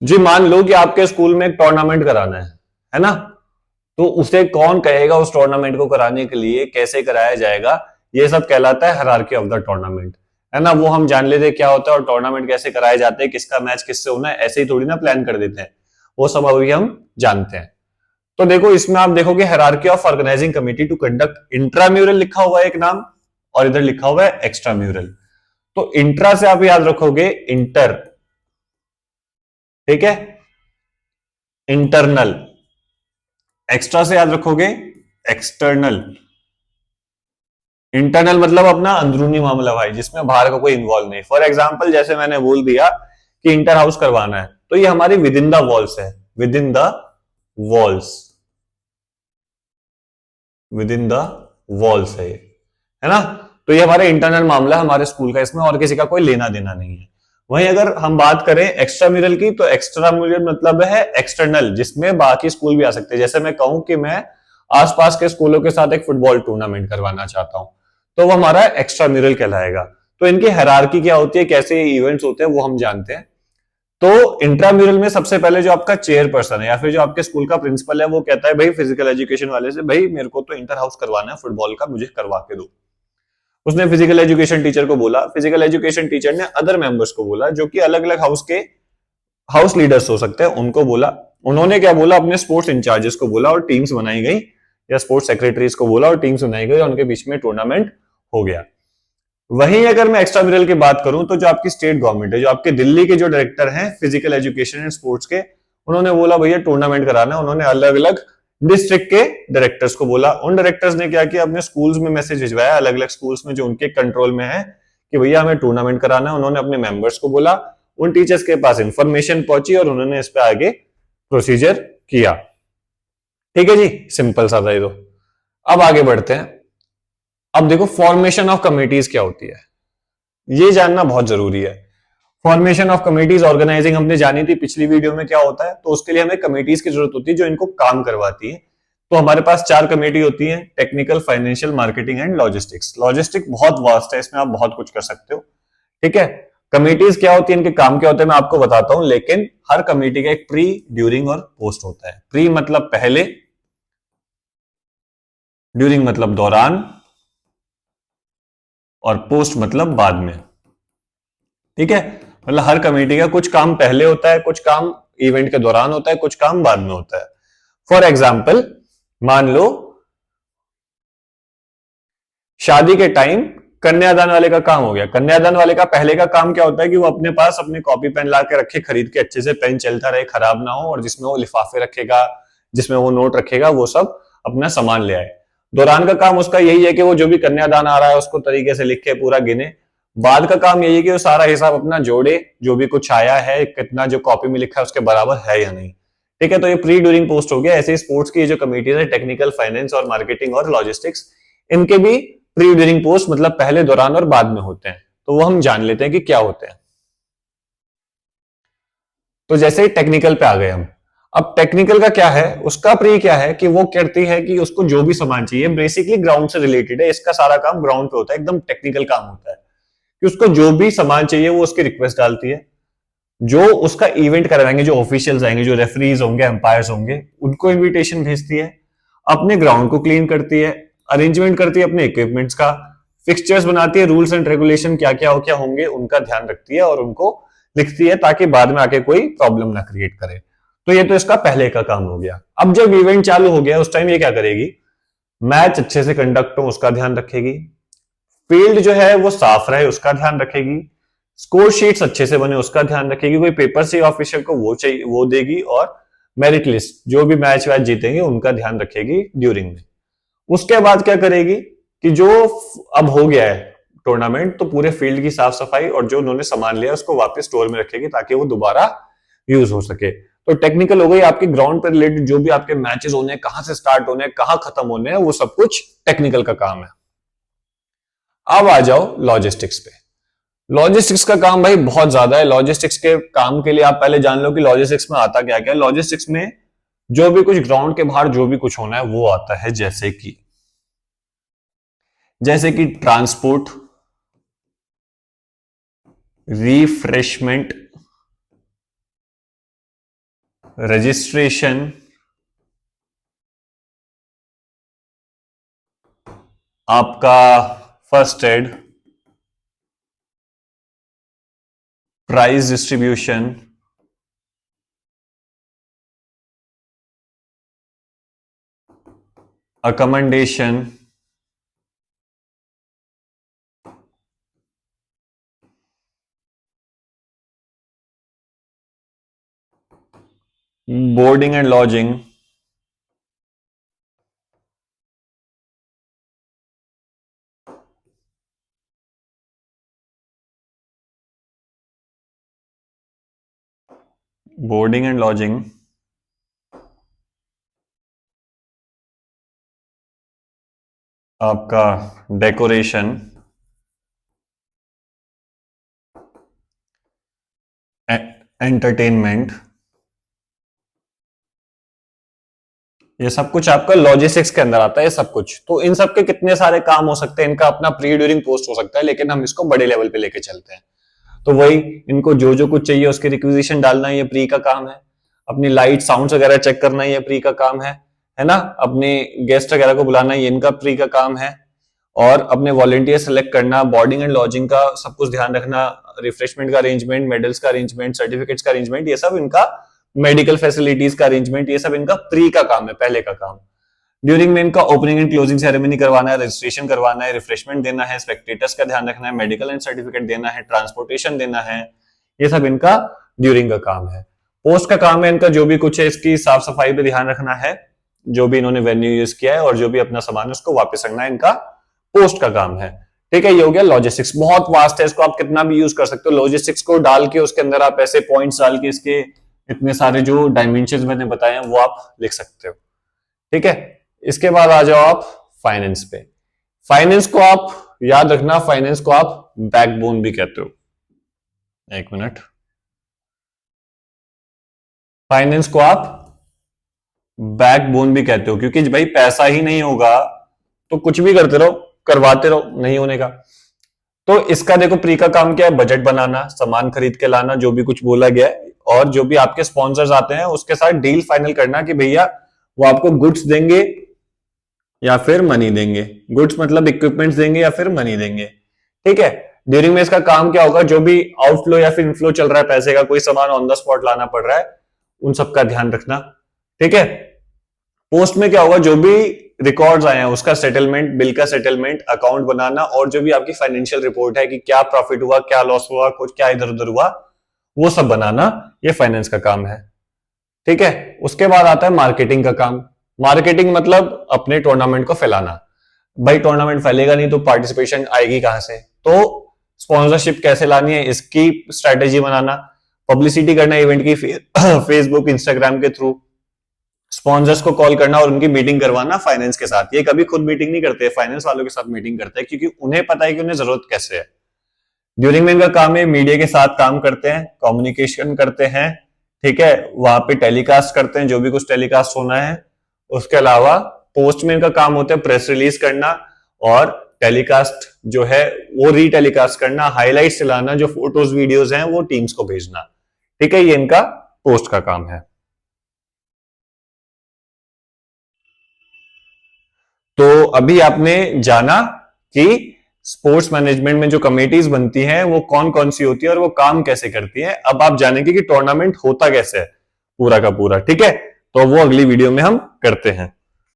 जी मान लो कि आपके स्कूल में एक टूर्नामेंट कराना है ना? तो उसे कौन कहेगा उस टूर्नामेंट को कराने के लिए, कैसे कराया जाएगा, ये सब कहलाता है हायरार्की ऑफ द टूर्नामेंट, है ना? वो हम जान लेते हैं क्या होता है और टूर्नामेंट कैसे कराए जाते हैं, किसका मैच किससे होना है, ऐसे ही थोड़ी ना प्लान कर देते हैं। वो सब अभी हम जानते हैं। तो देखो इसमें आप देखोगे hierarchy of organizing committee to conduct intramural लिखा हुआ है एक नाम, और इधर लिखा हुआ है एक्स्ट्राम्यूरल। तो इंट्रा से आप याद रखोगे इंटर, ठीक है, इंटरनल। एक्स्ट्रा से याद रखोगे एक्सटर्नल। इंटरनल मतलब अपना अंदरूनी मामला भाई, जिसमें बाहर का कोई इन्वॉल्व नहीं। फॉर एग्जाम्पल जैसे मैंने बोल दिया कि इंटर हाउस करवाना है, तो ये हमारी विद इन द वॉल्स है, with in the walls, with in the walls है ना? तो ये हमारे इंटरनल मामला है हमारे स्कूल का, इसमें और किसी का कोई लेना देना नहीं है। वहीं अगर हम बात करें एक्स्ट्रा म्यूरल की, तो एक्स्ट्रा म्यूरल मतलब है एक्सटर्नल, जिसमें बाकी स्कूल भी आ सकते हैं। जैसे मैं कहूं कि मैं आसपास के स्कूलों के साथ एक फुटबॉल टूर्नामेंट करवाना चाहता हूं, तो वो हमारा एक्स्ट्रा म्यूरल कहलाएगा। तो इनकी हायरार्की क्या होती है, कैसे इवेंट्स होते हैं, वो हम जानते हैं। तो इंट्राम्यूरल में सबसे पहले जो आपका चेयरपर्सन है या फिर जो आपके स्कूल का प्रिंसिपल है, वो कहता है भाई फिजिकल एजुकेशन वाले से, भाई मेरे को तो इंटर हाउस करवाना है फुटबॉल का, मुझे करवा के दो। उसने फिजिकल एजुकेशन टीचर को बोला, फिजिकल एजुकेशन टीचर ने अदर मेंबर्स को बोला, जो कि अलग अलग हाउस के हाउस लीडर्स हो सकते हैं, उनको बोला। उन्होंने क्या बोला, अपने स्पोर्ट्स इंचार्जेस को बोला और टीम्स बनाई गई, या स्पोर्ट्स सेक्रेटरीज को बोला और टीम्स बनाई गई और उनके बीच में टूर्नामेंट हो गया। वहीं अगर मैं एक्स्ट्रा म्यूरल की बात करूं, तो जो आपकी स्टेट गवर्नमेंट है, जो आपके दिल्ली के जो डायरेक्टर हैं फिजिकल एजुकेशन एंड स्पोर्ट्स के, उन्होंने बोला भैया टूर्नामेंट कराना है। उन्होंने अलग अलग डिस्ट्रिक्ट के डायरेक्टर्स को बोला। उन डायरेक्टर्स ने क्या किया, अपने स्कूल्स में मैसेज भिजवाया, अलग अलग स्कूल्स में जो उनके कंट्रोल में है, कि भैया हमें टूर्नामेंट कराना है। उन्होंने अपने मेंबर्स को बोला, उन टीचर्स के पास इंफॉर्मेशन पहुंची और उन्होंने इस पे आगे प्रोसीजर किया। ठीक है जी, सिंपल सा था ये तो। अब आगे बढ़ते हैं। अब देखो फॉर्मेशन ऑफ कमिटीज क्या होती है, ये जानना बहुत जरूरी है। फॉर्मेशन ऑफ कमिटीज ऑर्गेनाइजिंग हमने जानी थी पिछली वीडियो में क्या होता है। तो उसके लिए हमें कमिटीज की जरूरत होती है जो इनको काम करवाती है। तो हमारे पास 4 कमेटी होती है, technical, financial, marketing and logistics. Logistic बहुत वास्ट है, इसमें आप बहुत कुछ कर सकते हो। ठीक है, कमिटीज क्या होती है, इनके काम क्या होते हैं, मैं आपको बताता हूं। लेकिन हर कमेटी का एक प्री, ड्यूरिंग और पोस्ट होता है। प्री मतलब पहले, ड्यूरिंग मतलब दौरान, और पोस्ट मतलब बाद में। ठीक है, मतलब हर कमेटी का कुछ काम पहले होता है, कुछ काम इवेंट के दौरान होता है, कुछ काम बाद में होता है। फॉर एग्जाम्पल मान लो शादी के टाइम कन्यादान वाले का काम हो गया। कन्यादान वाले का पहले का काम क्या होता है कि वो अपने पास अपने कॉपी पेन ला के रखे, खरीद के अच्छे से, पेन चलता रहे, खराब ना हो, और जिसमें वो लिफाफे रखेगा, जिसमें वो नोट रखेगा, वो सब अपना सामान ले आए। दौरान का काम उसका यही है कि वो जो भी कन्यादान आ रहा है उसको तरीके से लिखे, पूरा गिने। बाद का काम यही है कि वो सारा हिसाब अपना जोड़े, जो भी कुछ आया है, कितना जो कॉपी में लिखा है उसके बराबर है या नहीं। ठीक है, तो ये प्री, ड्यूरिंग, पोस्ट हो गया। ऐसे ही स्पोर्ट्स की जो कमिटीज है, टेक्निकल, फाइनेंस और मार्केटिंग और लॉजिस्टिक्स, इनके भी प्री, ड्यूरिंग, पोस्ट मतलब पहले, दौरान और बाद में होते हैं। तो वो हम जान लेते हैं कि क्या होते हैं। तो जैसे ही टेक्निकल पे आ गए हम। अब टेक्निकल का क्या है, उसका प्री क्या है कि वो कहती है कि उसको जो भी सामान चाहिए, बेसिकली ग्राउंड से रिलेटेड है, इसका सारा काम ग्राउंड पे होता है, एकदम टेक्निकल काम होता है। कि उसको जो भी सामान चाहिए वो उसकी रिक्वेस्ट डालती है। जो उसका इवेंट करवाएंगे, जो ऑफिशियल्स आएंगे, जो रेफरीज होंगे, एम्पायर्स होंगे, उनको इन्विटेशन भेजती है। अपने ग्राउंड को क्लीन करती है, अरेंजमेंट करती है अपने इक्विपमेंट्स का, फिक्सचर्स बनाती है, रूल्स एंड रेगुलेशन क्या होंगे उनका ध्यान रखती है और उनको लिखती है, ताकि बाद में आके कोई प्रॉब्लम ना क्रिएट करे। तो ये तो इसका पहले का काम हो गया। अब जब इवेंट चालू हो गया, उस टाइम ये क्या करेगी, मैच अच्छे से कंडक्ट हो उसका ध्यान रखेगी, फील्ड जो है वो साफ रहे उसका ध्यान रखेगी, स्कोर शीट्स अच्छे से बने उसका ध्यान रखेगी, कोई पेपर से ऑफिसर को वो चाहिए वो देगी, और मेरिट लिस्ट जो भी मैच वैच जीतेंगे उनका ध्यान रखेगी ड्यूरिंग में। उसके बाद क्या करेगी कि जो अब हो गया है टूर्नामेंट, तो पूरे फील्ड की साफ सफाई और जो उन्होंने सामान लिया उसको वापस स्टोर में रखेगी, ताकि वो दोबारा यूज हो सके। तो टेक्निकल हो गई आपकी ग्राउंड पर रिलेटेड, जो भी आपके मैचेस होने हैं, कहां से स्टार्ट होने हैं, कहां खत्म होने हैं, वो सब कुछ टेक्निकल का काम है। अब आ जाओ लॉजिस्टिक्स पे। लॉजिस्टिक्स का काम भाई बहुत ज्यादा है। लॉजिस्टिक्स के काम के लिए आप पहले जान लो कि लॉजिस्टिक्स में आता क्या क्या है। लॉजिस्टिक्स में जो भी कुछ ग्राउंड के बाहर जो भी कुछ होना है वो आता है, जैसे कि ट्रांसपोर्ट, रिफ्रेशमेंट, रजिस्ट्रेशन, आपका first aid, prize distribution, accommodation, boarding and lodging, boarding and lodging, आपका डेकोरेशन, एंटरटेनमेंट, ये सब कुछ आपका लॉजिस्टिक्स के अंदर आता है। ये सब कुछ, तो इन सब के कितने सारे काम हो सकते हैं, इनका अपना प्री ड्यूरिंग पोस्ट हो सकता है, लेकिन हम इसको बड़े लेवल पे लेके चलते हैं। तो वही, इनको जो जो कुछ चाहिए उसके रिक्विजिशन डालना, ये प्री का काम है। अपनी लाइट साउंड वगैरह चेक करना, ये प्री का काम है ना। अपने गेस्ट वगैरह को बुलाना, ये इनका प्री का काम है। और अपने वॉलंटियर सेलेक्ट करना, बोर्डिंग एंड लॉजिंग का सब कुछ ध्यान रखना, रिफ्रेशमेंट का अरेंजमेंट, मेडल्स का अरेंजमेंट, सर्टिफिकेट्स का अरेंजमेंट, ये सब इनका, मेडिकल फैसिलिटीज का अरेंजमेंट, ये सब इनका प्री का काम है, पहले का काम। ड्यूरिंग में इनका ओपनिंग एंड क्लोजिंग सेरेमनी करवाना है, रजिस्ट्रेशन करवाना है, रिफ्रेशमेंट देना है, स्पेक्टेटर्स का ध्यान रखना है, मेडिकल एंड सर्टिफिकेट देना है, ट्रांसपोर्टेशन देना है, ये सब इनका ड्यूरिंग का काम है। पोस्ट का काम है इनका जो भी कुछ है, इसकी साफ सफाई पे ध्यान रखना है, जो भी इन्होंने वेन्यू यूज किया है और जो भी अपना सामान है उसको वापस रखना है, इनका पोस्ट का काम है। ठीक है, ये हो गया लॉजिस्टिक्स। बहुत वास्ट है, इसको आप कितना भी यूज कर सकते हो। लॉजिस्टिक्स को डाल के उसके अंदर आप ऐसे पॉइंट्स डाल के इसके इतने सारे जो डायमेंशंस मैंने बताए हैं वो आप लिख सकते हो। ठीक है, इसके बाद आ जाओ आप फाइनेंस पे। फाइनेंस को आप याद रखना, फाइनेंस को आप बैकबोन भी कहते हो। एक मिनट, फाइनेंस को आप बैकबोन भी कहते हो, क्योंकि भाई पैसा ही नहीं होगा तो कुछ भी करते रहो, करवाते रहो, नहीं होने का। तो इसका देखो प्री का काम क्या है, बजट बनाना, सामान खरीद के लाना, जो भी कुछ बोला गया है, और जो भी आपके स्पॉन्सर्स आते हैं उसके साथ डील फाइनल करना कि भैया वो आपको गुड्स देंगे या फिर मनी देंगे। गुड्स मतलब इक्विपमेंट्स देंगे या फिर मनी देंगे। ठीक है, ड्यूरिंग में इसका काम क्या होगा, जो भी आउटफ्लो या फिर इनफ्लो चल रहा है पैसे का, कोई सामान ऑन द स्पॉट लाना पड़ रहा है, उन सब का ध्यान रखना। ठीक है, पोस्ट में क्या होगा, जो भी रिकॉर्ड्स आए हैं उसका सेटलमेंट, बिल का सेटलमेंट, अकाउंट बनाना, और जो भी आपकी फाइनेंशियल रिपोर्ट है कि क्या प्रॉफिट हुआ, क्या लॉस हुआ, कुछ क्या इधर उधर हुआ, वो सब बनाना, ये फाइनेंस का काम है। ठीक है, उसके बाद आता है मार्केटिंग का काम। मार्केटिंग मतलब अपने टूर्नामेंट को फैलाना। भाई टूर्नामेंट फैलेगा नहीं तो पार्टिसिपेशन आएगी कहां से, तो स्पॉन्सरशिप कैसे लानी है इसकी स्ट्रेटेजी बनाना, पब्लिसिटी करना इवेंट की फेसबुक इंस्टाग्राम के थ्रू, स्पॉन्सर्स को कॉल करना और उनकी मीटिंग करवाना फाइनेंस के साथ। ये कभी खुद मीटिंग नहीं करते, फाइनेंस वालों के साथ मीटिंग करते हैं, क्योंकि उन्हें पता है कि उन्हें जरूरत कैसे है। ड्यूरिंग में इनका काम है मीडिया के साथ काम करते हैं, कम्युनिकेशन करते हैं। ठीक है, वहां पे टेलीकास्ट करते हैं जो भी कुछ टेलीकास्ट होना है। उसके अलावा पोस्ट में इनका काम होता है प्रेस रिलीज करना और टेलीकास्ट जो है वो रीटेलीकास्ट करना, हाईलाइट्स चलाना, जो फोटोज वीडियोज हैं वो टीम्स को भेजना। ठीक है, ये इनका पोस्ट का काम है। तो अभी आपने जाना कि स्पोर्ट्स मैनेजमेंट में जो कमेटीज बनती हैं वो कौन कौन सी होती है और वो काम कैसे करती हैं। अब आप जानेंगे कि टूर्नामेंट होता कैसे है पूरा का पूरा। ठीक है, तो वो अगली वीडियो में हम करते हैं।